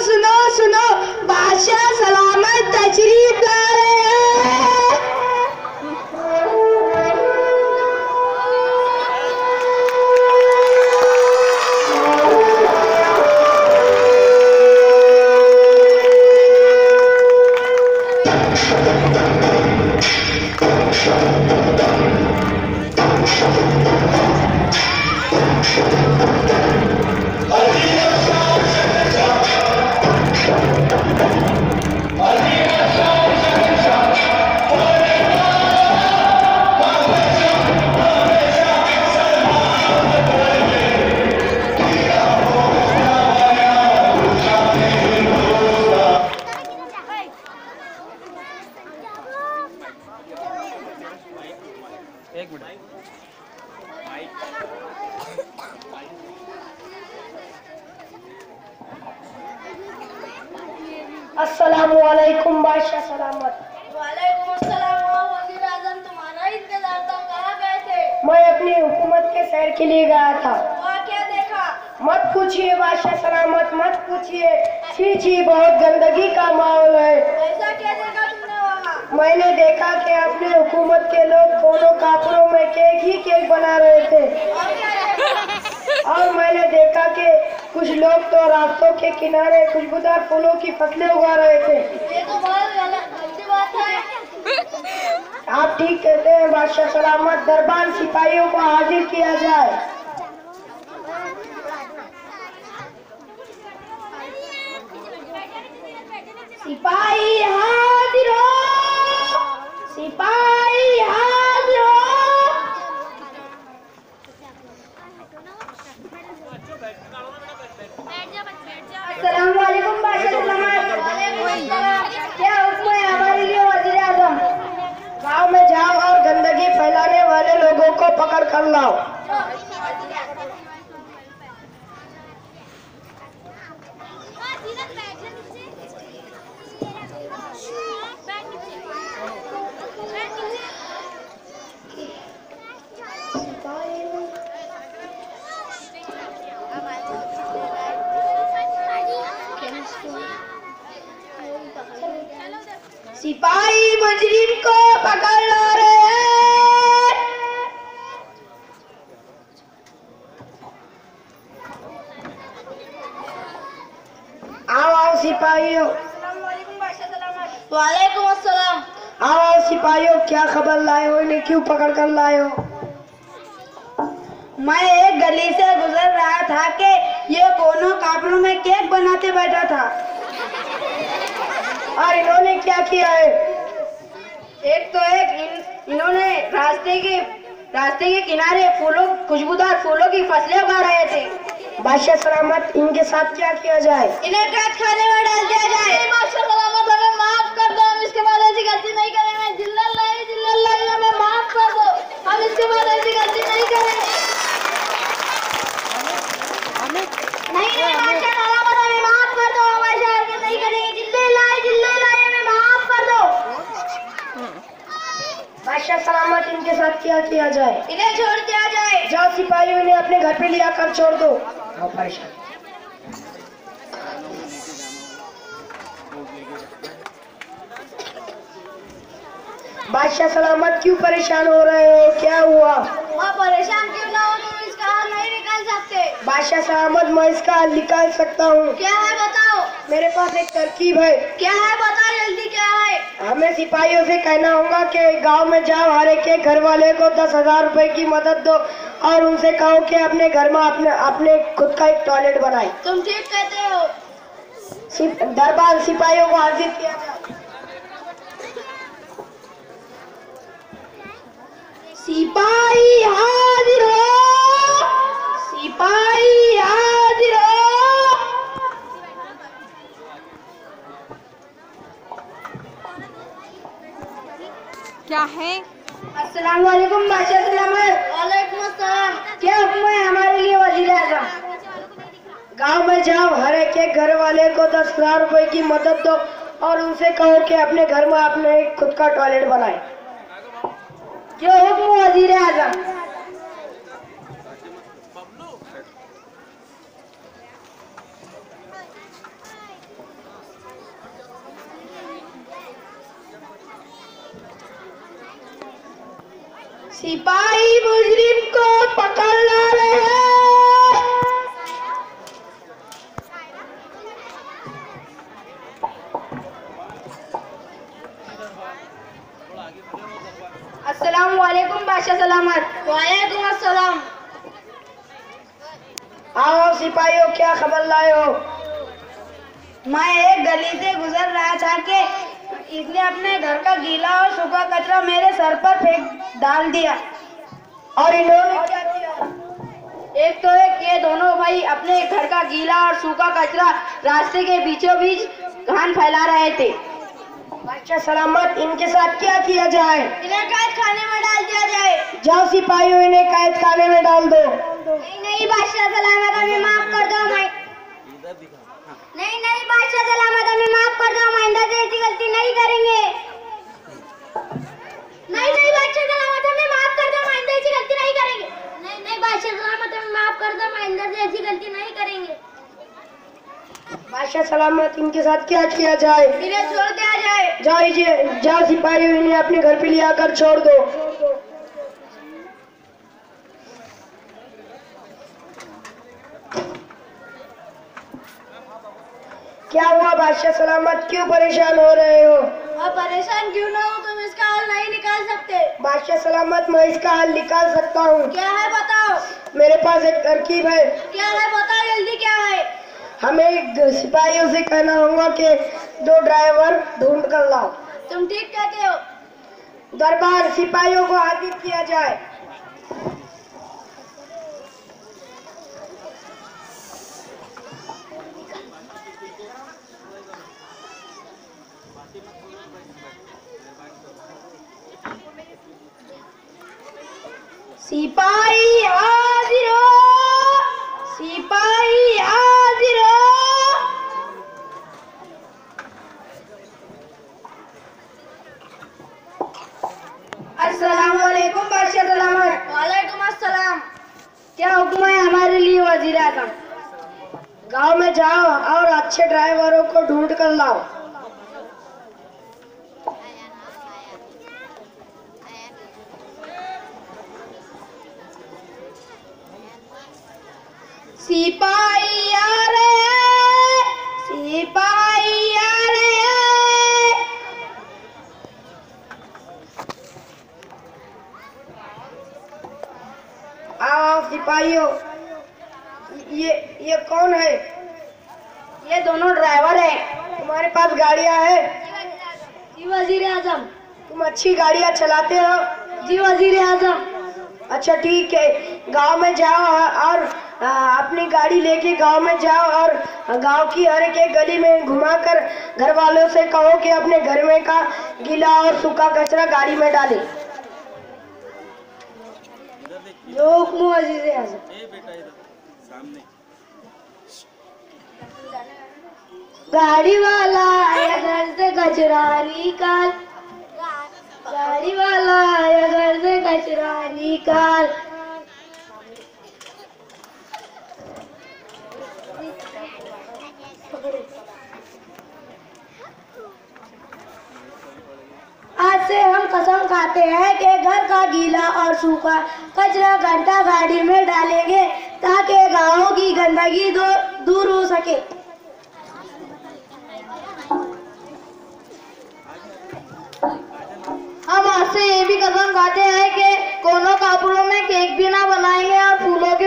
सुनो सुनो, बादशाह सलामत तशरीफ ला रहे हैं। अस्सलामुअलैकुम बादशाह सलामत। वालेकुम अस्सलाम वज़ीर आज़म, तुम्हारा इंतजार था, कहाँ गए थे? मैं अपनी हुकूमत के सैर के लिए गया था। वहाँ क्या देखा? मत पूछिए बादशाह सलामत, मत पूछिए। छी छी, बहुत गंदगी का माहौल है। ऐसा क्या देखा तुमने वहाँ? मैंने देखा कि अपने हुकूमत के लोग दोनों कापड़ों में केक ही केक बना रहे थे। और क्या देखा? और मैंने देखा कि कुछ लोग तो रास्तों के किनारे खुशबूदार फूलों की फसलें उगा रहे थे। ये तो बहुत गलती बात है। आप ठीक कहते हैं बादशाह सलामत। दरबार सिपाहियों को हाजिर किया जाए। सिपाही हाजिर हो, सिपाही हाजिर हो। अस्सलामुअलैकुम बादशाह सलामत। क्या हुक्म है हमारे लिए वज़ीर आज़म? गाँव में जाओ और गंदगी फैलाने वाले लोगों को पकड़ कर लाओ। सिपाही मुजरिम को पकड़ ला रहे हैं। आओ आओ सिपाहियों। वालेकुम अस्सलाम। आओ आओ सिपाहियों, क्या खबर लाए हो? इन्हें क्यों पकड़ कर लाए हो? मैं एक गली से गुजर रहा था कि ये दोनों कापड़ों में केक बनाते बैठा था। और इन्होंने क्या किया है? इन्होंने रास्ते के किनारे खुशबूदार फूलों की फसलें उगा रहे थे। बादशाह सलामत, इनके साथ क्या किया जाए? इन्हें कैद खाने में डाल दिया जाए। बादशाह सलामत, हमें माफ कर दो, हम इसके बाद ऐसी गलती नहीं करेंगे। जिल्लल्लाह, हमें माफ कर दो, हम इसके बाद ऐसी गलती नहीं करेंगे। नहीं बादशाह सलामत, हमें माफ कर दो, हम ऐसी हरकत नहीं करेंगे। जिल्लल्लाह, हमें माफ कर दो। बादशाह सलामत, इनके साथ क्या किया जाए? इन्हें छोड़ दिया जाए। जाओ सिपाहियों, इन्हें अपने घर पे लिया कर छोड़ दो। परेशान। बादशाह सलामत, क्यों परेशान हो रहे हो? क्या हुआ? वहाँ परेशान क्यों ना हो, तुम इसका हल नहीं निकाल सकते? बादशाह सलामत, मैं इसका हल निकाल सकता हूँ। क्या है बताओ? मेरे पास एक तरकीब है। क्या है बताओ जल्दी, क्या है? हमें सिपाहियों से कहना होगा कि गांव में जाओ, हर एक के घर वाले को 10,000 रुपए की मदद दो और उनसे कहो कि अपने घर में अपने खुद का एक टॉयलेट बनाए। तुम ठीक कहते हो। दरबार सिपाहियों को हाजिर किया जाए। सिपाही हाजिर हो, सिपाही हाजिर हो। क्या है? अस्सलाम वालेकुम बादशाह सलामत। वालेकुम अस्सलाम। क्या हुक्म है हमारे लिए वज़ीर आज़म? गांव में जाओ, हर एक के घर वाले को 10,000 रुपए की मदद दो और उनसे कहो कि अपने घर में अपने खुद का टॉयलेट बनाए। जो हुक्म वज़ीर आज़म। सिपाही मुजरिम को पकड़ ला रहे हैं। अस्सलाम वालेकुम बादशाह सलामत। वालेकुम अस्सलाम। आओ सिपाहियों, क्या खबर लाए हो? मैं एक गली से गुजर रहा था कि इसने अपने घर का गीला और सूखा कचरा मेरे सर पर फेंक डाल दिया। और इन्होंने क्या किया? एक तो एक ये दोनों भाई अपने घर का गीला और सूखा कचरा रास्ते के बीचों बीच घान फैला रहे थे। बादशाह सलामत, इनके साथ क्या किया जाए? इन्हें कैद खाने में डाल दिया जाए। जाओ सिपाहियों, इन्हें कैद खाने में डाल दो। नहीं बादशाह सलामत, हमें माफ कर दो। नहीं बादशाह सलामत, हमें माफ कर दो। आइंदा से ऐसी गलती नहीं करेंगे। नहीं बादशाह सलामत, हमें माफ कर दो। आइंदा ऐसी गलती नहीं करेंगे। नहीं बादशाह सलामत, हमें माफ कर दो। आइंदा से ऐसी गलती नहीं करेंगे। बादशाह सलामत, इनके साथ क्या किया जाए? इन्हें छोड़ दिया जाए। जाओ सिपाहियों, इन्हें अपने घर पे ले आकर छोड़ दो। क्या हुआ बादशाह सलामत, क्यों परेशान हो रहे हो? मैं परेशान क्यों ना हूँ, तुम इसका हल नहीं निकाल सकते? बादशाह सलामत, मैं इसका हल निकाल सकता हूँ। क्या है बताओ? मेरे पास एक तरकीब है। क्या है बताओ जल्दी, क्या है? हमें सिपाहियों से कहना होगा कि 2 ड्राइवर ढूंढ कर लाओ। तुम ठीक कहते हो। दरबार, सिपाहियों को हाजिर किया जाए। सिपाही हाजिर हो, सिपाही हाजिर हो। अस्सलाम वालेकुम बादशाह सलामत। वालेकुम अस्सलाम। क्या हुक्म है हमारे लिए वजीर आज़म? गांव में जाओ और अच्छे ड्राइवरों को ढूंढ कर लाओ। सिपाही आ रहे हैं, सिपाही आ रहे हैं। आओ सिपाहियों, ये कौन है? ये दोनों ड्राइवर हैं। तुम्हारे पास गाड़ियां है? जी वजीर आजम। तुम अच्छी गाड़ियां चलाते हो? जी वजीर आजम। अच्छा ठीक है, गांव में जाओ और अपनी गाड़ी लेके गांव में जाओ और गांव की हर एक गली में घुमाकर घर वालों से कहो कि अपने घर में का गीला और सूखा कचरा गाड़ी में डाले। जो हुक्म वजीर आज़म। गाड़ी वाला आया घर से कचरा निकाल, गाड़ी वाला आया घर से कचरा निकाल। आज से हम कसम खाते हैं कि घर का गीला और सूखा कचरा घंटा गाड़ी में डालेंगे ताकि गांव की गंदगी दूर हो सके। हम आज से ये भी कसम खाते हैं कि कोनों कपड़ों में केक भी ना बनाएंगे और फूलों के